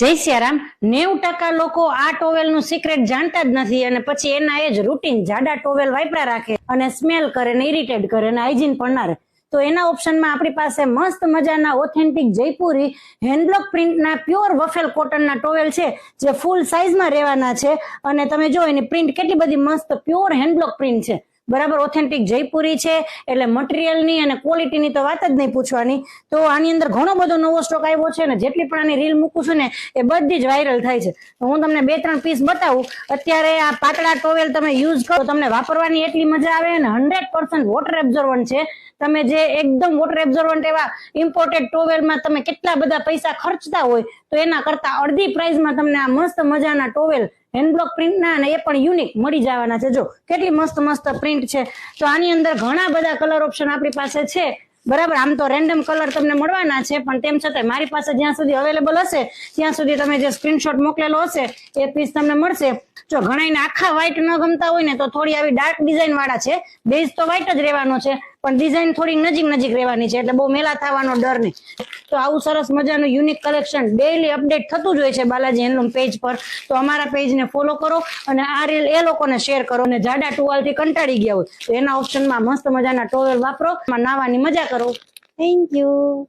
જય સિયારામ 90% લોકો આ ટોવેલ નું સિક્રેટ જાણતા જ નથી અને પછી એના એ જ રૂટીન જાડા ટોવેલ વાપરા રાખે અને સ્મેલ કરે ને ઇરિટેટ કરે અને હાઇજીન પણ ના રહે. તો એના ઓપ્શનમાં આપણી પાસે મસ્ત મજાના ઓથેન્ટિક જયપુરી હેન્ડબ્લોક પ્રિન્ટના પ્યોર વફેલ કોટનના ટોવેલ છે જે ફૂલ સાઇઝમાં રહેવાના છે. અને તમે જો એની પ્રિન્ટ કેટલી બધી મસ્ત પ્યોર હેન્ડબ્લોક પ્રિન્ટ છે, બરાબર ઓથેન્ટિક જયપુરી છે એટલે મટીરિયલની અને ક્વોલિટીની તો વાત જ નહીં પૂછવાની. તો આની અંદર ઘણો બધો નવો સ્ટોક આવ્યો છે ને જેટલી પણ આની રીલ મૂકું છું ને એ બધી જ વાયરલ થાય છે. હું તમને 2-3 પીસ બતાવું. અત્યારે આ પાતળા ટોવેલ તમે યુઝ કરો તમને વાપરવાની એટલી મજા આવે અને 100% વોટર એબ્ઝોર્વન્ટ છે. તમે જે એકદમ વોટર એબ્ઝોર્વન્ટ એવા ઇમ્પોર્ટેડ ટોવેલમાં તમે કેટલા બધા પૈસા ખર્ચતા હોય તો એના કરતા અડધી પ્રાઇસમાં તમને આ મસ્ત મજાના ટોવેલ હેન્ડબ્લોક પ્રિન્ટ ના અને એ પણ યુનિક મળી જવાના છે. જો કેટલી મસ્ત મસ્ત પ્રિન્ટ છે. તો આની અંદર ઘણા બધા કલર ઓપ્શન આપણી પાસે છે, બરાબર. આમ તો રેન્ડમ કલર તમને મળવાના છે પણ તેમ છતાં મારી પાસે જ્યાં સુધી અવેલેબલ હશે ત્યાં સુધી તમે જે સ્ક્રીનશોટ મોકલેલો હશે એ પીસ તમને મળશે. જો ઘણાને આખા વ્હાઈટ ન ગમતા હોય ને તો થોડી આવી ડાર્ક ડિઝાઇન વાળા છે. બેઝ તો વ્હાઈટ જ રહેવાનો છે પણ ડિઝાઇન થોડી નજીક રહેવાની છે એટલે બહુ મેલા થવાનો ડર નહીં. તો આવું સરસ મજાનું યુનિક કલેક્શન ડેઈલી અપડેટ થતું જ હોય છે બાલાજી હેન્ડલૂમ પેજ પર. તો અમારા પેજને ફોલો કરો અને આ રીલ એ લોકોને શેર કરો અને જાડા ટુવાલથી કંટાળી ગયા હોય તો એના ઓપ્શનમાં મસ્ત મજાના ટોવેલ વાપરો, નાવાની મજા કરો. Thank you.